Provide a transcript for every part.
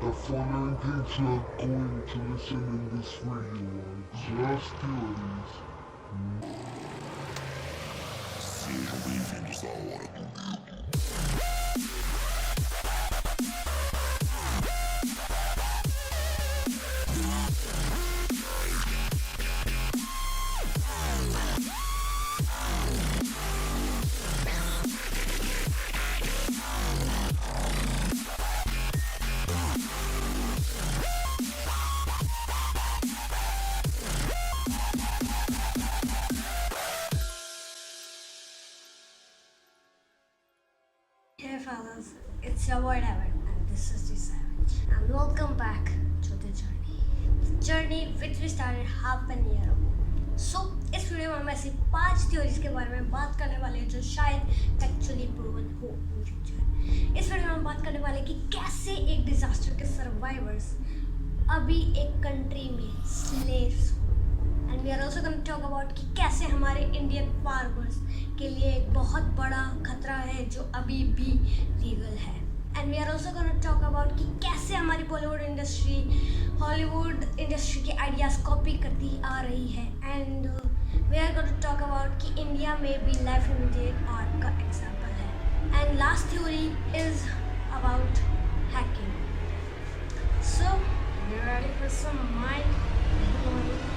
The following things you are going to listen in this video are just theories. Sejam bem-vindos à Hora do Medo. Hey fellas, it's your boy David and this is the Savage and welcome back to the journey which we started half an year ago. So इस video में हम ऐसी 5 theories के बारे में बात करने वाले हैं जो शायद एक्चुअली प्रूवन हो इन फ्यूचर। इस वीडियो में हम बात करने वाले हैं कि कैसे एक डिजास्टर के सर्वाइवर्स अभी एक कंट्री में slaves and we are also going to talk about कि कैसे हमारे इंडियन फार्मर्स के लिए एक बहुत बड़ा खतरा है जो अभी भी लीगल है। And we are also going to talk about कि कैसे हमारी बॉलीवुड इंडस्ट्री हॉलीवुड इंडस्ट्री के आइडियाज़ कॉपी करती आ रही है। And we are going to talk about कि इंडिया में भी लाइफ इमिटेट आर्ट का एग्जाम्पल है। And last theory is about hacking. So you ready for some mind blowing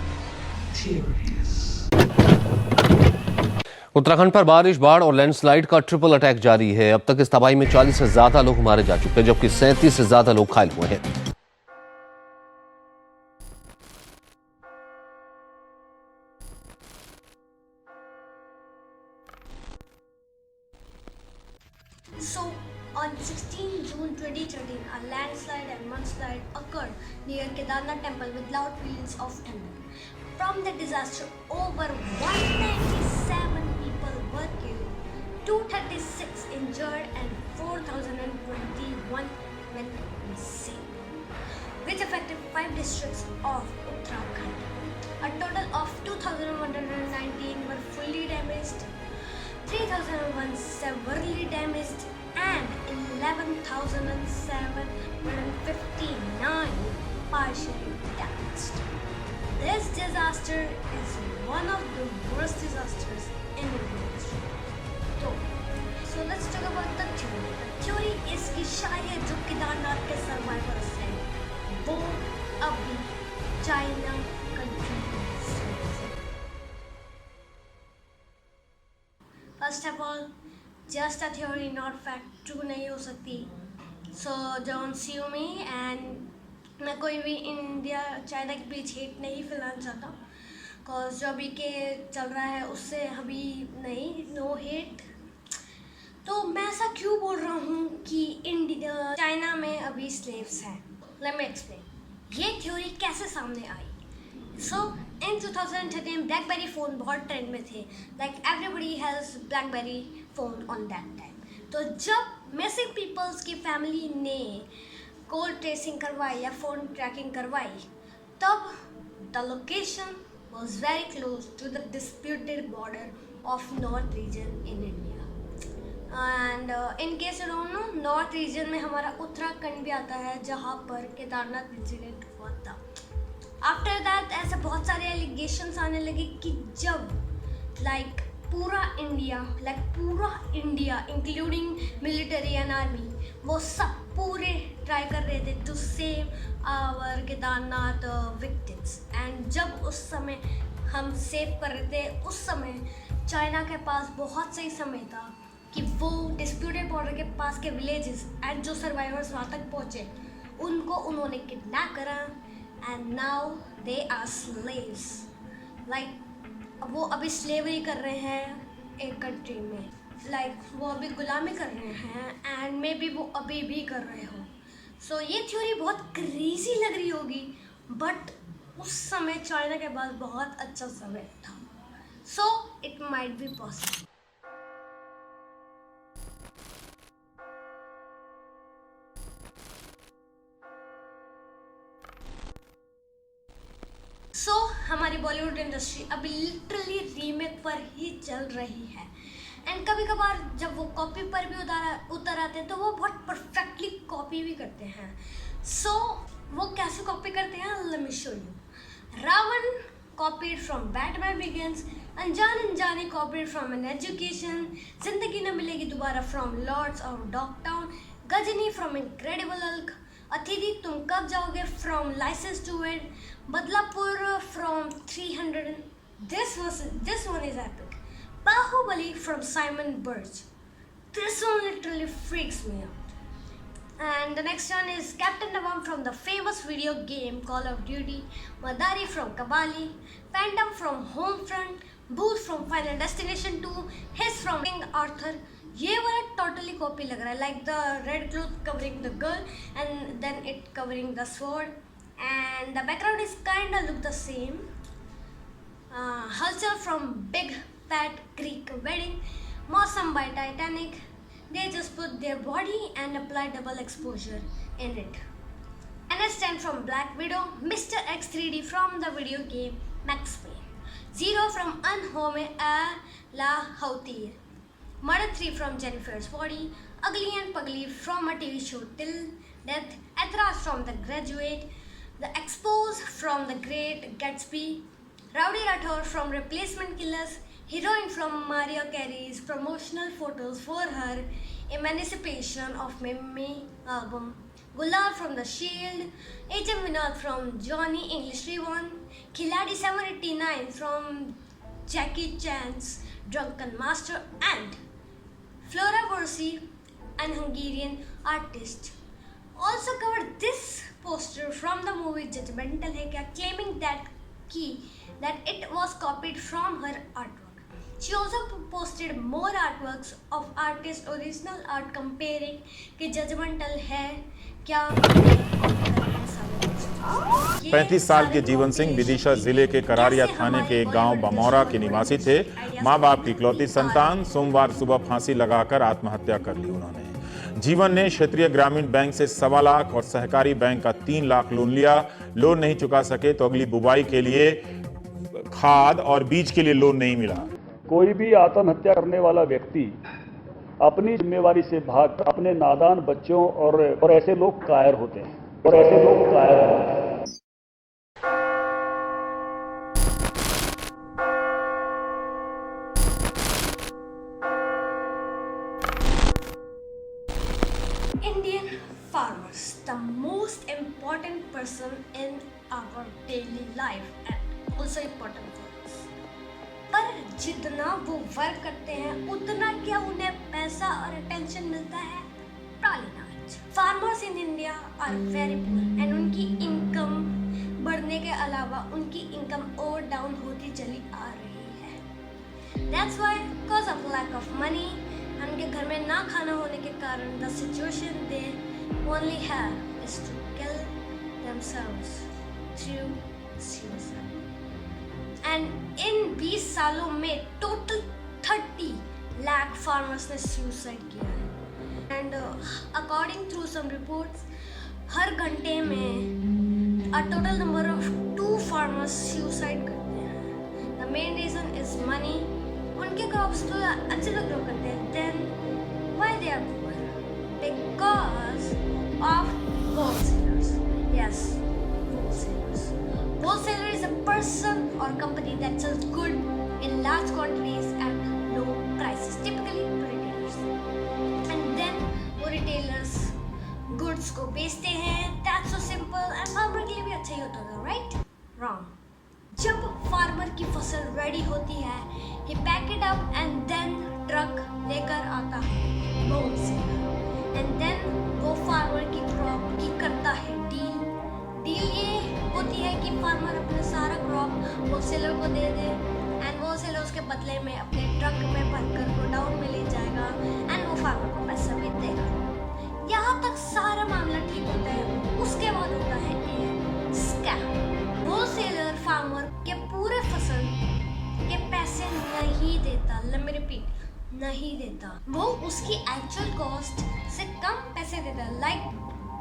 Uttarakhand पर बारिश, बाढ़ और लैंडस्लाइड का ट्रिपल अटैक जारी है। अब तक इस तबाही में 40 से ज्यादा लोग मारे जा चुके हैं जबकि 37 से ज्यादा लोग घायल हुए हैं। So, on 16 June 2013, a landslide and mudslide occurred near Kedarnath temple with loud peals of thunder. From the disaster, over 197 people were killed, 236 injured, and 4,021 went missing, which affected 5 districts of Uttarakhand. A total of 2,119 were fully damaged, 3,001 severely damaged, and 11,759 partially damaged. This disaster is one of the worst disasters in Indian history. So let's talk about the theory. The theory is कि शायद जो केदारनाथ के survivors हैं वो अभी China country में हैं। First of all, just a theory, not fact. True नहीं हो सकती. So don't sue me and मैं कोई भी इंडिया चाइना के बीच हेट नहीं फैलाना चाहता बिकॉज जो अभी के चल रहा है उससे अभी नहीं, नो हेट। तो मैं ऐसा क्यों बोल रहा हूँ कि इंडिया चाइना में अभी स्लेव्स हैं। लेट मी एक्सप्लेन ये थ्योरी कैसे सामने आई। सो इन 2013 ब्लैकबेरी फ़ोन बहुत ट्रेंड में थे, like everybody has BlackBerry phone on that time. तो जब मिसिंग पीपल्स की फैमिली ने कॉल ट्रेसिंग करवाई या फ़ोन ट्रैकिंग करवाई तब the location was very close to the disputed border of north region in India. And in case you don't know, north region में हमारा उत्तराखंड भी आता है जहाँ पर केदारनाथ इंसिडेंट हुआ था। आफ्टर दैट ऐसे बहुत सारे एलिगेशंस आने लगे कि जब पूरा India including military and army वो सब पूरे ट्राई कर रहे थे to save our Kedarnath victims. And जब उस समय हम सेव कर रहे थे उस समय चाइना के पास बहुत सही समय था कि वो डिस्प्यूटेड बॉर्डर के पास के विलेजेस एंड जो सर्वाइवर्स वहाँ तक पहुँचे उनको उन्होंने किडनैप करा and now they are slaves. वो अभी स्लेवरी कर रहे हैं एक कंट्री में, वो अभी गुलामी कर रहे हैं एंड मे बी वो अभी भी कर रहे हो। सो ये थ्योरी बहुत क्रेजी लग रही होगी बट उस समय चाइना के पास बहुत अच्छा समय था, so it might be possible. हमारी बॉलीवुड इंडस्ट्री अभी लिटरली रीमेक पर ही चल रही है एंड कभी कभार जब वो कॉपी पर भी उतर आते हैं तो वो बहुत परफेक्टली कॉपी भी करते हैं। सो वो कैसे कॉपी करते हैं, let me show you. Raavan copied from Batman Begins, Anjaane copied from an Education, Zindagi Na Milegi Dobara from Lords of Dogtown, Ghajini from Incredible Hulk, Atithi Tum Kab Jaoge from License to Wed, Badlapur from 300, this one is epic, Bahubali from Simon Birch, this one literally freaks me out. And the next one is Captain Nawam from the famous video game Call of Duty, Madari from Kabali, Phantom from Homefront, Booth from Final Destination 2, Hiss from King Arthur. ये वाला totally copy लग रहा है, like the red cloth covering the girl and then it covering the sword, and the background is kinda look the same. Hulchel from Big Fat Greek Wedding, Mawsam by Titanic. They just put their body and apply double exposure in it. NS10 from Black Widow, Mr. X 3D from the video game Max Payne, Zero from Unhome a la Houtir, Murder 3 from Jennifer's Body, Ugly and Pugly from a TV show Till Death, Athras from The Graduate, The Expose from The Great Gatsby, Rowdy Rathore from Replacement Killers, Heroine from Mariah Carey's promotional photos for her Emancipation of Mimi album, Gulal from The Shield, H.M. Vinod from Johnny English Reborn, Khiladi 789 from Jackie Chan's Drunken Master, and Flora Borsi, an Hungarian artist, also covered this poster from the movie Judgmental Hai Kya, claiming that it was copied from her artwork. She also posted more artworks of artist original art comparing कि Judgmental है क्या 35 साल के जीवन सिंह विदिशा जिले के करारिया थाने के एक गांव बमौरा के निवासी थे। मां बाप की इकलौती संतान। सोमवार सुबह फांसी लगाकर आत्महत्या कर ली उन्होंने। जीवन ने क्षेत्रीय ग्रामीण बैंक से 1.25 लाख और सहकारी बैंक का 3 लाख लोन लिया। लोन नहीं चुका सके तो अगली बुवाई के लिए खाद और बीज के लिए लोन नहीं मिला। कोई भी आत्महत्या करने वाला व्यक्ति अपनी जिम्मेवारी से भाग अपने नादान बच्चों और ऐसे लोग कायर होते हैं। Indian farmers, the most important person in our daily life and also important for us. पर जितना वो वर्क करते हैं उतना क्या उन्हें पैसा और अटेंशन मिलता है? Probably not. Farmers in India are very poor and उनकी इनकम बढ़ने के अलावा उनकी इनकम और डाउन होती चली आ रही है। That's why because of lack of money, उनके घर में ना खाना होने के कारण the situation they only have is to kill themselves through suicide. And in 20 सालों में total 30 lakh farmers ने suicide किया है. And according to some reports, हर घंटे में a total number of 2 farmers suicide करते हैं. The main reason is money. उनके क्रॉप्स तो अच्छे से ग्रो करते हैं, then why they are poor? Because of wholesalers. Yes, wholesalers. Wholesaler is a person or company that sells good in large quantities at low prices, typically to retailers. And then वो retailers goods को बेचते हैं. That's so simple and farmer के लिए भी अच्छा ही होता था, right? Wrong. जब फार्मर की फसल रेडी होती है, he pack it up and then truck लेकर आता है होलसेलर, and then वो फार्मर की क्रॉप की करता है डील ये होती है कि फार्मर अपना सारा क्रॉप होलसेलर को दे दे एंड होलसेलर उसके बदले में अपने ट्रक में भरकर गोडाउन में ले जाएगा एंड वो फार्मर को पैसा भी देगा। यहाँ तक सारा मामला ठीक होता है। उसके बाद होता है स्कैम। होलसेलर फार्मर के पूरे फसल के पैसे नहीं देता, लेट मी रिपीट, नहीं देता। वो उसकी एक्चुअल कॉस्ट से कम पैसे देता। लाइक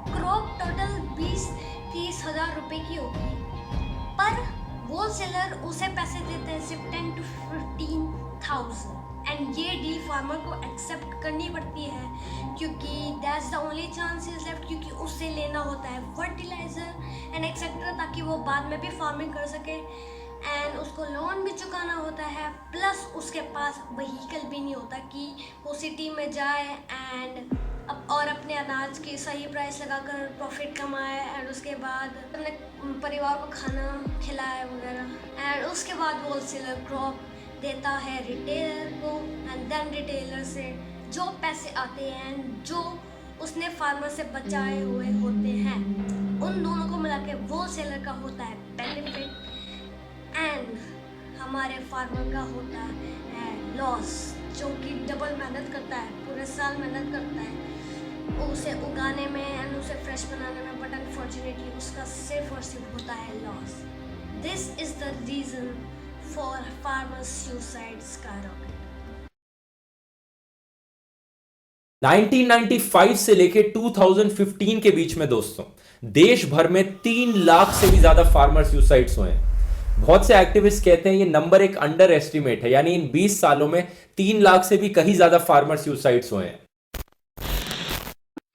क्रॉप टोटल 20-30 हज़ार रुपए की होगी, पर होलसेलर उसे पैसे देते हैं सिर्फ 10 to 15,000। एंड ये डील फार्मर को एक्सेप्ट करनी पड़ती है क्योंकि that's the only chance is left, क्योंकि उससे लेना होता है फर्टिलाइज़र एंड एक्सेट्रा ताकि वो बाद में भी फार्मिंग कर सके, एंड उसको लोन भी चुकाना होता है, प्लस उसके पास व्हीकल भी नहीं होता कि वो सिटी में जाए एंड और अपने अनाज की सही प्राइस लगाकर प्रॉफिट कमाए एंड उसके बाद अपने परिवार को खाना खिलाए वगैरह, एंड उसके बाद होलसेलर क्रॉप देता है रिटेलर को, एंड देन रिटेलर से जो पैसे आते हैं जो उसने फार्मर से बचाए हुए होते हैं उन दोनों को मिला के होलसेलर का होता है बेनिफिट एंड हमारे फार्मर का होता है लॉस, जो कि डबल मेहनत करता है, पूरे साल मेहनत करता है उसे उगाने में एंड उसे फ्रेश बनाने में, बट अनफॉर्चुनेटली उसका सिर्फ और सिर्फ होता है loss. This is the reason for farmers suicide skyrocket. 1995 से लेके 2015 के बीच में दोस्तों देश भर में 3 लाख से भी ज्यादा फार्मर सुसाइड्स हुए हैं। बहुत से एक्टिविस्ट कहते हैं ये नंबर एक अंडर एस्टिमेट है, यानी इन 20 सालों में 3 लाख से भी कहीं ज्यादा फार्मर सुसाइड्स हुए हैं।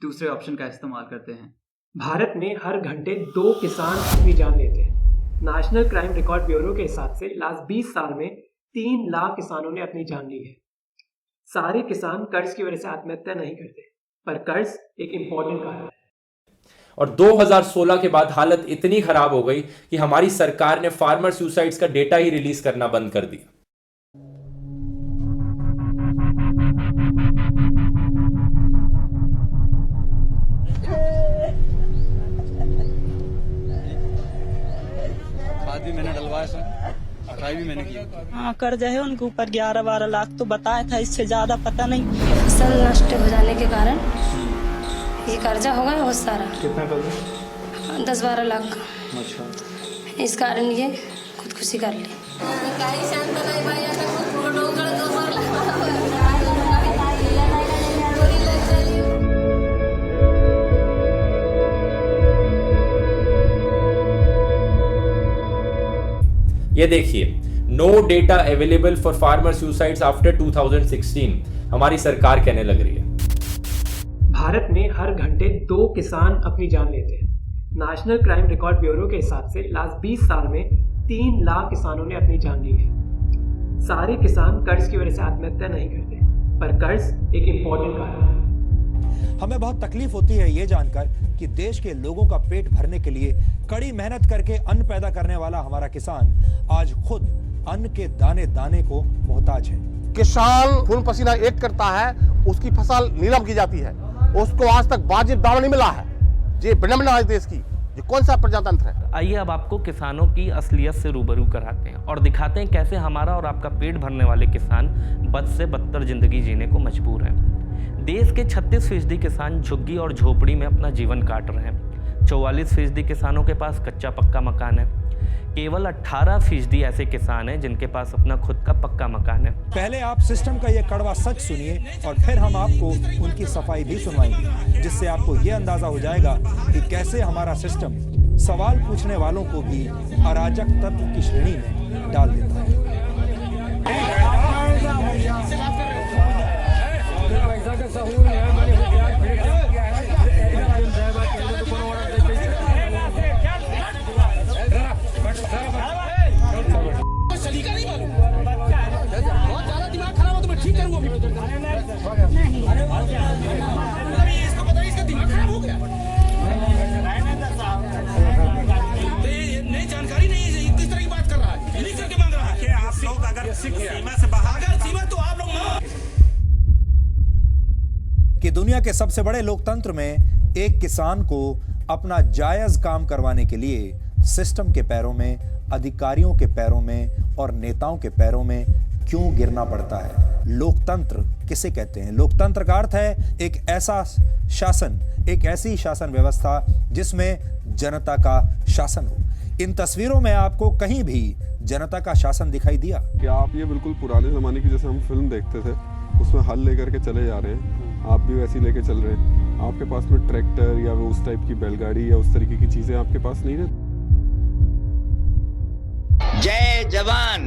दूसरे ऑप्शन का इस्तेमाल करते हैं। भारत में हर घंटे 2 किसान अपनी जान लेते हैं। नेशनल क्राइम रिकॉर्ड ब्यूरो के हिसाब से लास्ट 20 साल में 3 लाख किसानों ने अपनी जान ली है। सारे किसान कर्ज की वजह से आत्महत्या नहीं करते, पर कर्ज एक इंपॉर्टेंट कारण है। और 2016 के बाद हालत इतनी खराब हो गई कि हमारी सरकार ने फार्मर सुसाइड्स का डेटा ही रिलीज करना बंद कर दिया। भी मैंने डलवाया सर, अटाई भी मैंने की। हाँ, कर्ज है उनके ऊपर 11-12 लाख तो बताया था, इससे ज्यादा पता नहीं। फसल नष्ट हो जाने के कारण ये कर्जा हो गया बहुत सारा। कितना कर्जा? 10-12 लाख का। अच्छा। इस कारण ये खुदकुशी कर ली। ये देखिए, no data available for farmer suicides after 2016 हमारी सरकार कहने लग रही है। भारत में हर घंटे 2 किसान अपनी जान लेते हैं। नेशनल क्राइम रिकॉर्ड ब्यूरो के हिसाब से लास्ट 20 साल में 3 लाख किसानों ने अपनी जान ली है। सारे किसान कर्ज की वजह से आत्महत्या नहीं करते, पर कर्ज एक इंपॉर्टेंट कारण है। हमें बहुत तकलीफ होती है ये जानकर कि देश के लोगों का पेट भरने के लिए कड़ी मेहनत करके अन्न पैदा करने वाला हमारा किसान आज खुद अन्न के दाने दाने को मोहताज है। किसान खून पसीना एक करता है, उसकी फसल नीलाम की जाती है, उसको आज तक वाजिब दाम नहीं मिला है। ये विडंबना है देश की, ये कौन सा प्रजातंत्र है? आइए अब आपको किसानों की असलियत से रूबरू कराते हैं और दिखाते हैं कैसे हमारा और आपका पेट भरने वाले किसान बद से बदतर जिंदगी जीने को मजबूर हैं। देश के 36% किसान झुग्गी और झोपड़ी में अपना जीवन काट रहे हैं। 44% किसानों के पास कच्चा पक्का मकान है। केवल 18% ऐसे किसान हैं जिनके पास अपना खुद का पक्का मकान है। पहले आप सिस्टम का ये कड़वा सच सुनिए और फिर हम आपको उनकी सफाई भी सुनवाएंगे, जिससे आपको ये अंदाजा हो जाएगा कि कैसे हमारा सिस्टम सवाल पूछने वालों को भी अराजक तत्व की श्रेणी में डाल देता है। सलीका नहीं मालूम, बहुत ज्यादा दिमाग खराब हो तो मैं ठीक करूंगा। इसका पता नहीं, इसका दिमाग खराब हो गया। नई जानकारी नहीं है, किस तरह की बात कर रहा है, नहीं करके मांग रहा है कि आप लोग अगर सीमा से बाहर, अगर सीमा तो आप लोग कि दुनिया के सबसे बड़े लोकतंत्र में एक किसान को अपना जायज काम करवाने के लिए सिस्टम के पैरों में, अधिकारियों के पैरों में और नेताओं के पैरों में क्यों गिरना पड़ता है? लोकतंत्र किसे कहते हैं? लोकतंत्र का अर्थ है एक ऐसा शासन, एक ऐसी शासन व्यवस्था जिसमें जनता का शासन हो। इन तस्वीरों में आपको कहीं भी जनता का शासन दिखाई दिया? क्या आप ये बिल्कुल पुराने जमाने की जैसे हम फिल्म देखते थे उसमें हल लेकर के चले जा रहे हैं, आप भी वैसे लेके चल रहे हैं? आपके पास में ट्रैक्टर या वो उस टाइप की बैलगाड़ी या उस तरीके की चीजें आपके पास नहीं रहती? जय जवान,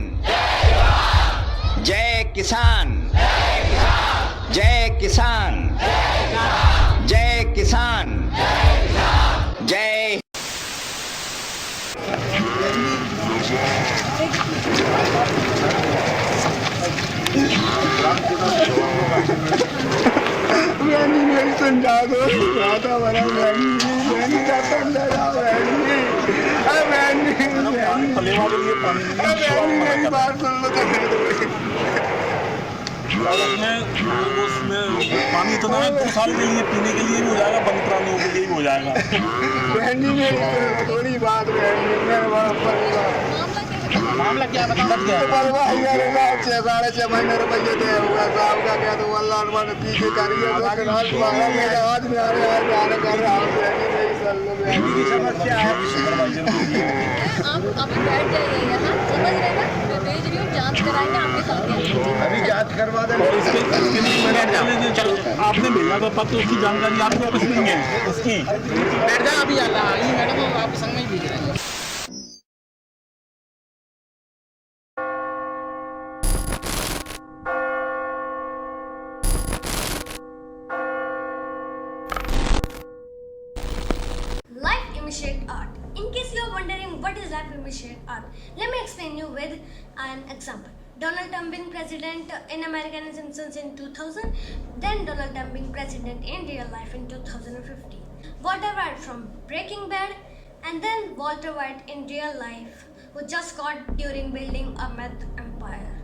जय किसान। जय किसान, जय किसान, जय। नहीं समझा दो, ज्यादा बड़ा बात सुन लो तो उसमें पानी इतना है 2 साल के लिए पीने के लिए भी हो जाएगा, वन प्राणियों के लिए भी हो जाएगा। बहन जी मेरी थोड़ी बात मामला क्या बता ₹6.5 महीने रुपये दे हुआ साहब का क्या तो अल्लाह पीछे करिए आज में आ रहे कर रहा हूँ समस्या है। आप अभी बैठ जाइए यहाँ, समझ रहे ना, मैं भेज रही हूँ, जांच कराएंगे आपके साथ। अभी जांच करवा दें। चलो आपने भेजा तो पत्र, उसकी जानकारी आपको वापस नहीं है उसकी। बैठ जाए अभी आइए मैडम, आप संग में ही भेज रहे हैं। Life imitate art. In case you are wondering what is life imitate art, let me explain you with an example. Donald Trump being president in American Simpsons in 2000, then Donald Trump being president in real life in 2015. Walter White from Breaking Bad, and then Walter White in real life, who just got during building a meth empire.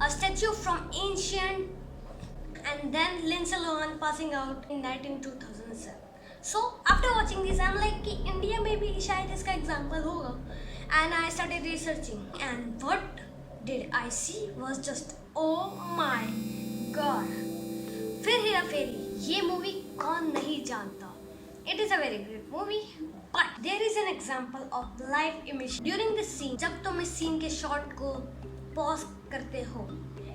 A statue from Ancient, and then Lindsay Lohan passing out in 2007. So after watching this, I'm like कि India में भी शायद इसका example होगा, and I started researching, and what did I see was just oh my god. फिर हेरा फेरी, ये movie कौन नहीं जानता? It is a very great movie, but there is an example of live image during this scene. जब तुम इस scene के shot को pause करते हो,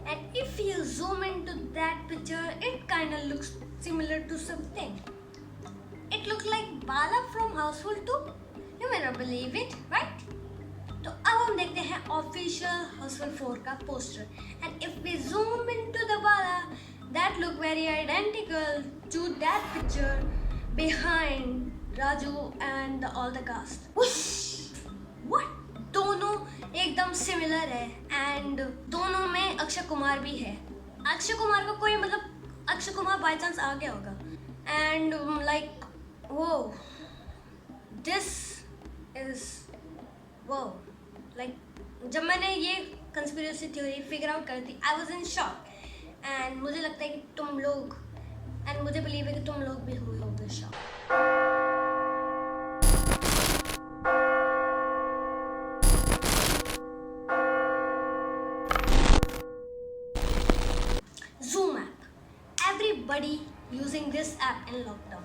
and if you zoom into that picture, it kind of looks similar to something. It looked like Bala from Houseful 2. You may not believe it, right? तो अब हम देखते हैं ऑफिशियल हाउसफुल 4 का poster, and if we zoom into the Bala, that look very identical to that picture behind Raju and all the cast. What? दोनों एकदम similar है, and दोनों में अक्षय कुमार भी है. अक्षय कुमार को कोई मतलब अक्षय कुमार बाय चांस आ गया होगा, and like whoa, this is whoa, like जब मैंने ये कंस्पिरेसी थ्योरी फिगर आउट कर दी, I was in shock, and मुझे लगता है कि तुम लोग, एंड मुझे बिलीव है कि तुम लोग भी हुए होगे shock. Zoom app, everybody using this app in lockdown.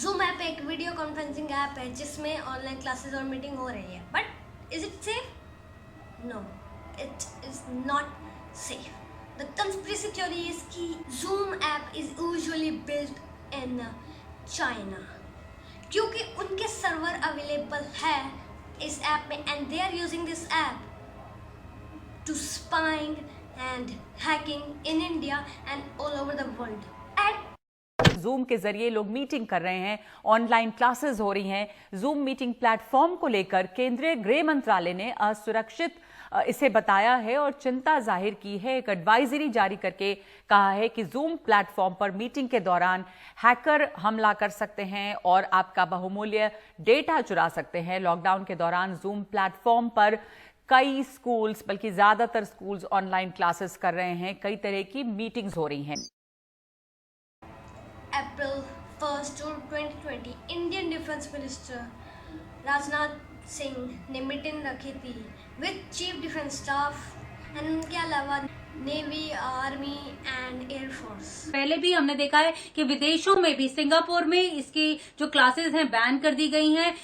Zoom app एक वीडियो कॉन्फ्रेंसिंग ऐप है जिसमें ऑनलाइन क्लासेस और मीटिंग हो रही है, but is it safe? No, it is not safe. The conspiracy theory is कि Zoom app is usually built in China, क्योंकि उनके सर्वर अवेलेबल है इस ऐप में, and they are using this app to spying and hacking in India and all over the world. Zoom के जरिए लोग meeting कर रहे हैं, ऑनलाइन क्लासेस हो रही हैं. जूम मीटिंग प्लेटफॉर्म को लेकर केंद्रीय गृह मंत्रालय ने असुरक्षित इसे बताया है और चिंता जाहिर की है. एक एडवाइजरी जारी करके कहा है कि जूम प्लेटफॉर्म पर मीटिंग के दौरान हैकर हमला कर सकते हैं और आपका बहुमूल्य डेटा चुरा सकते हैं. लॉकडाउन के दौरान जूम प्लेटफॉर्म पर कई स्कूल्स, बल्कि ज्यादातर स्कूल्स ऑनलाइन क्लासेस कर रहे हैं. कई तरह की मीटिंग्स हो रही हैं. April 1st, 2020, Indian defence minister Rajnath Singh ने मीटिंग रखी थी with chief defence staff, and उनके अलावा नेवी, आर्मी एंड एयरफोर्स. पहले भी हमने देखा है कि विदेशों में भी, सिंगापुर में इसकी जो क्लासेस हैं बैन कर दी गई हैं.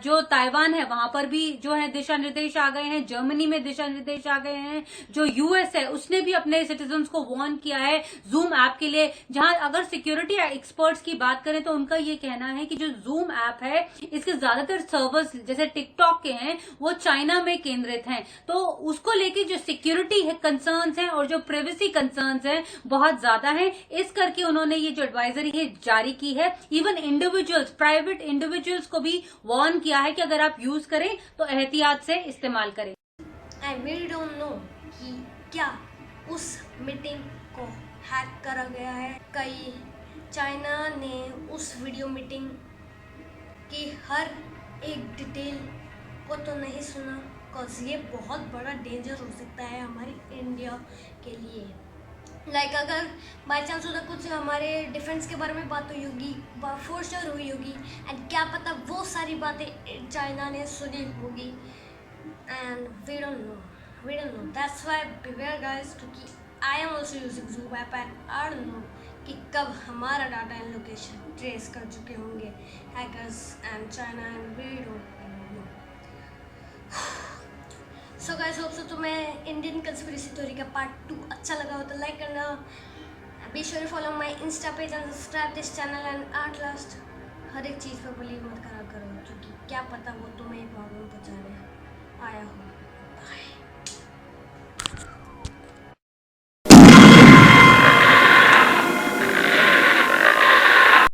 जो ताइवान है वहां पर भी जो है दिशा निर्देश आ गए हैं. जर्मनी में दिशा निर्देश आ गए हैं. जो यूएस है उसने भी अपने सिटीजन्स को वार्न किया है जूम ऐप के लिए. जहां अगर सिक्योरिटी एक्सपर्ट्स की बात करें तो उनका ये कहना है कि जो जूम ऐप है इसके ज्यादातर सर्वर्स जैसे टिकटॉक के हैं वो चाइना में केंद्रित हैं. तो उसको लेके जो सिक्योरिटी है कंसर्न्स हैं और जो प्राइवेसी कंसर्न्स हैं बहुत ज्यादा हैं। इस करके उन्होंने ये जो एडवाइजरी है जारी की है। इवन इंडिविजुअल्स, प्राइवेट इंडिविजुअल्स को भी वार्न किया है कि अगर आप यूज करें तो एहतियात से इस्तेमाल करें। एंड वी डोंट नो कि क्या उस मीटिंग को हैक करा गया है। कई चाइना ने उस वीडियो मीटिंग की हर एक डिटेल को तो नहीं सुना, बिकॉज ये बहुत बड़ा डेंजर हो सकता है हमारी इंडिया के लिए। लाइक अगर बाई चांस उधर कुछ हमारे डिफेंस के बारे में बात हुई होगी, फोर श्योर हुई होगी, एंड क्या पता वो सारी बातें चाइना ने सुनी होगी। And we don't know, that's why beware guys, क्योंकि I am also using Zoom app and I don't know कि कब हमारा डाटा एंड लोकेशन ट्रेस कर चुके होंगे hackers and China, and we don't know. So guys, hope so तुम्हें Indian conspiracy theory का part 2 अच्छा लगा हो तो लाइक करना, be sure follow my insta page and subscribe this channel. And at last हर एक चीज़ पर बिलीव मत करा करो, क्योंकि क्या पता वो तुम्हें प्रॉब्लम पहुंचा रहे हैं।